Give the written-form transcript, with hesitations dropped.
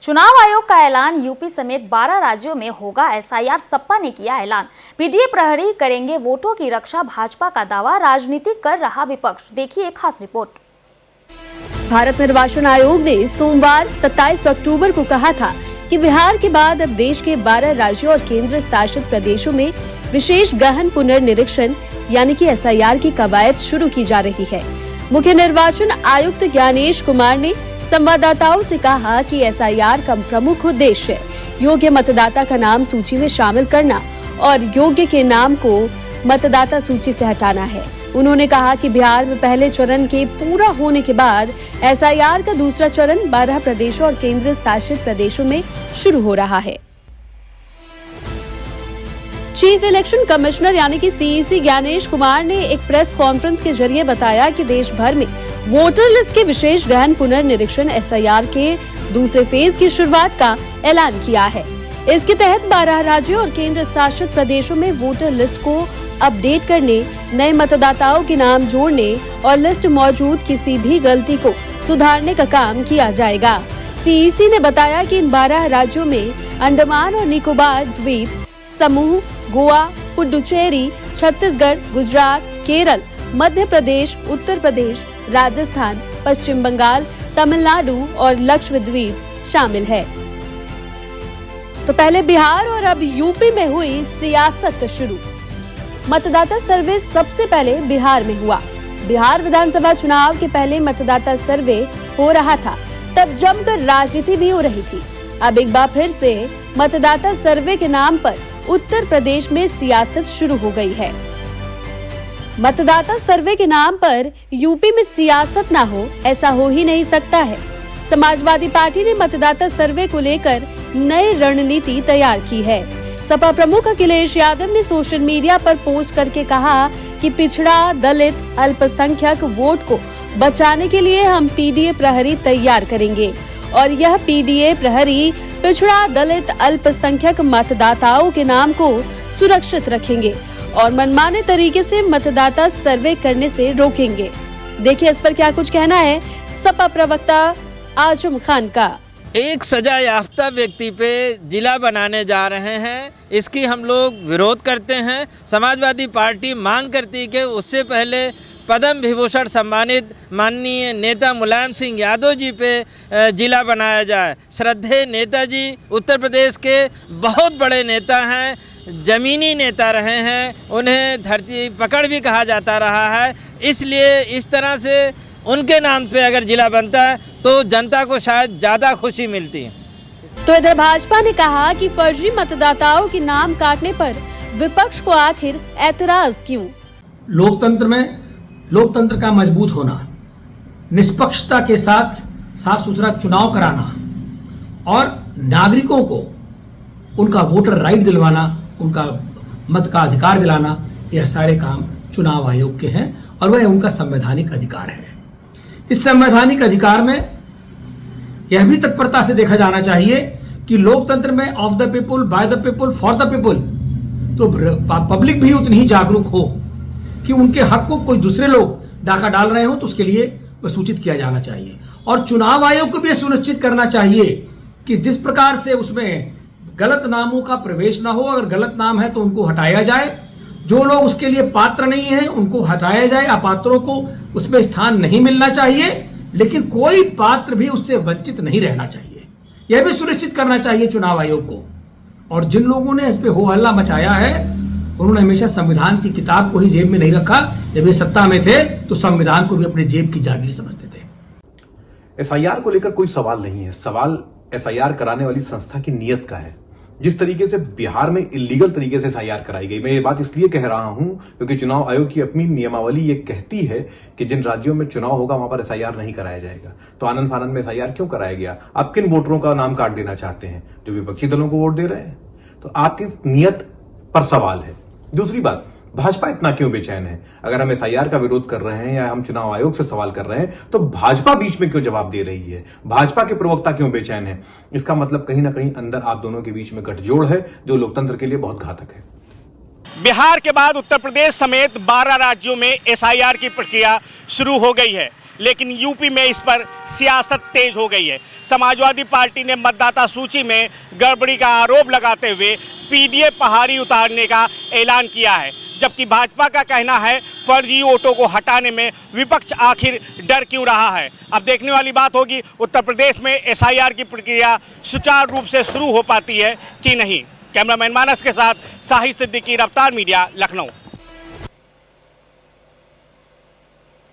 चुनाव आयोग का ऐलान। यूपी समेत 12 राज्यों में होगा एसआईआर। सपा ने किया ऐलान। पीडीए प्रहरी करेंगे वोटों की रक्षा। भाजपा का दावा। राजनीति कर रहा विपक्ष। देखिए एक खास रिपोर्ट। भारत निर्वाचन आयोग ने सोमवार 27 अक्टूबर को कहा था कि बिहार के बाद अब देश के 12 राज्यों और केंद्र शासित प्रदेशों में विशेष गहन पुनर्निरीक्षण यानी कि एसआईआर की कवायद शुरू की जा रही है। मुख्य निर्वाचन आयुक्त ज्ञानेश कुमार ने संवाददाताओं से कहा कि एसआईआर का प्रमुख उद्देश्य योग्य मतदाता का नाम सूची में शामिल करना और योग्य के नाम को मतदाता सूची से हटाना है। उन्होंने कहा कि बिहार में पहले चरण के पूरा होने के बाद एसआईआर का दूसरा चरण 12 प्रदेशों और केंद्र शासित प्रदेशों में शुरू हो रहा है। चीफ इलेक्शन कमिश्नर यानी कि सीईसी ज्ञानेश कुमार ने एक प्रेस कॉन्फ्रेंस के जरिए बताया कि देश भर में वोटर लिस्ट के विशेष गहन पुनर्निरीक्षण एसआईआर के दूसरे फेज की शुरुआत का ऐलान किया है। इसके तहत 12 राज्यों और केंद्र शासित प्रदेशों में वोटर लिस्ट को अपडेट करने, नए मतदाताओं के नाम जोड़ने और लिस्ट मौजूद किसी भी गलती को सुधारने का काम किया जाएगा। सीईसी ने बताया कि इन 12 राज्यों में अंडमान और निकोबार द्वीप समूह, गोवा, पुडुचेरी, छत्तीसगढ़, गुजरात, केरल, मध्य प्रदेश, उत्तर प्रदेश, राजस्थान, पश्चिम बंगाल, तमिलनाडु और लक्षद्वीप शामिल है। तो पहले बिहार और अब यूपी में हुई सियासत शुरू। मतदाता सर्वे सबसे पहले बिहार में हुआ। बिहार विधानसभा चुनाव के पहले मतदाता सर्वे हो रहा था, तब जमकर राजनीति भी हो रही थी। अब एक बार फिर से मतदाता सर्वे के नाम पर उत्तर प्रदेश में सियासत शुरू हो गई है। मतदाता सर्वे के नाम पर यूपी में सियासत ना हो, ऐसा हो ही नहीं सकता है। समाजवादी पार्टी ने मतदाता सर्वे को लेकर नई रणनीति तैयार की है। सपा प्रमुख अखिलेश यादव ने सोशल मीडिया पर पोस्ट करके कहा कि पिछड़ा, दलित, अल्पसंख्यक वोट को बचाने के लिए हम पीडीए प्रहरी तैयार करेंगे और यह पीडीए प्रहरी पिछड़ा, दलित, अल्पसंख्यक मतदाताओं के नाम को सुरक्षित रखेंगे और मनमाने तरीके से मतदाता सर्वे करने से रोकेंगे। देखिए इस पर क्या कुछ कहना है सपा प्रवक्ता आजम खान का। एक सजा याफ्ता व्यक्ति पे जिला बनाने जा रहे हैं, इसकी हम लोग विरोध करते हैं। समाजवादी पार्टी मांग करती है कि उससे पहले पद्म विभूषण सम्मानित माननीय नेता मुलायम सिंह यादव जी पे जिला बनाया जाए। श्रद्धेय नेताजी उत्तर प्रदेश के बहुत बड़े नेता हैं, ज़मीनी नेता रहे हैं, उन्हें धरती पकड़ भी कहा जाता रहा है। इसलिए इस तरह से उनके नाम पे अगर जिला बनता है तो जनता को शायद ज़्यादा खुशी मिलती है। तो इधर भाजपा ने कहा कि फर्जी मतदाताओं के नाम काटने पर विपक्ष को आखिर ऐतराज क्यों? लोकतंत्र में लोकतंत्र का मजबूत होना, निष्पक्षता के साथ साफ सुथरा चुनाव कराना और नागरिकों को उनका वोटर राइट दिलवाना, उनका मत का अधिकार दिलाना, यह सारे काम चुनाव आयोग के हैं और वह उनका संवैधानिक अधिकार है। इस संवैधानिक अधिकार में यह भी तत्परता से देखा जाना चाहिए कि लोकतंत्र में of the people, by the people, for the people, तो पब्लिक भी उतनी ही जागरूक हो कि उनके हक को कोई दूसरे लोग डाका डाल रहे हो तो उसके लिए वह सूचित किया जाना चाहिए। और चुनाव आयोग को भी यह सुनिश्चित करना चाहिए कि जिस प्रकार से उसमें गलत नामों का प्रवेश ना हो, अगर गलत नाम है तो उनको हटाया जाए, जो लोग उसके लिए पात्र नहीं है उनको हटाया जाए, अपात्रों को उसमें स्थान नहीं मिलना चाहिए, लेकिन कोई पात्र भी उससे वंचित नहीं रहना चाहिए। यह भी सुनिश्चित करना चाहिए चुनाव आयोग को। और जिन लोगों ने इस पे हो हल्ला मचाया है उन्होंने हमेशा संविधान की किताब को ही जेब में नहीं रखा। जब ये सत्ता में थे तो संविधान को भी अपने जेब की जागीर समझते थे। एसआईआर को लेकर कोई सवाल नहीं है, सवाल एसआईआर कराने वाली संस्था की नीयत का है। जिस तरीके से बिहार में इलीगल तरीके से एसआईआर कराई गई, मैं ये बात इसलिए कह रहा हूं क्योंकि चुनाव आयोग की अपनी नियमावली ये कहती है कि जिन राज्यों में चुनाव होगा वहां पर एसआईआर नहीं कराया जाएगा। तो आनंद फानंद में एसआईआर क्यों कराया गया? आप किन वोटरों का नाम काट देना चाहते हैं? जो विपक्षी दलों को वोट दे रहे हैं। तो आपकी नीयत पर सवाल है। दूसरी बात, भाजपा इतना क्यों बेचैन है? अगर हम एसआईआर का विरोध कर रहे हैं या हम चुनाव आयोग से सवाल कर रहे हैं तो भाजपा बीच में क्यों जवाब दे रही है? भाजपा के प्रवक्ता क्यों बेचैन है? इसका मतलब कहीं ना कहीं अंदर आप दोनों के बीच में गठजोड़ है जो लोकतंत्र के लिए बहुत घातक है। बिहार के बाद उत्तर प्रदेश समेत 12 राज्यों में एसआईआर की प्रक्रिया शुरू हो गई है। लेकिन यूपी में इस पर सियासत तेज हो गई है। समाजवादी पार्टी ने मतदाता सूची में गड़बड़ी का आरोप लगाते हुए पीडीए पहाड़ी उतारने का ऐलान किया है, जबकि भाजपा का कहना है फर्जी वोटों को हटाने में विपक्ष आखिर डर क्यों रहा है। अब देखने वाली बात होगी उत्तर प्रदेश में एसआईआर की प्रक्रिया सुचारू रूप से शुरू हो पाती है कि नहीं। कैमरामैन मानस के साथ साहिद सिद्दीकी, रफ्तार मीडिया, लखनऊ।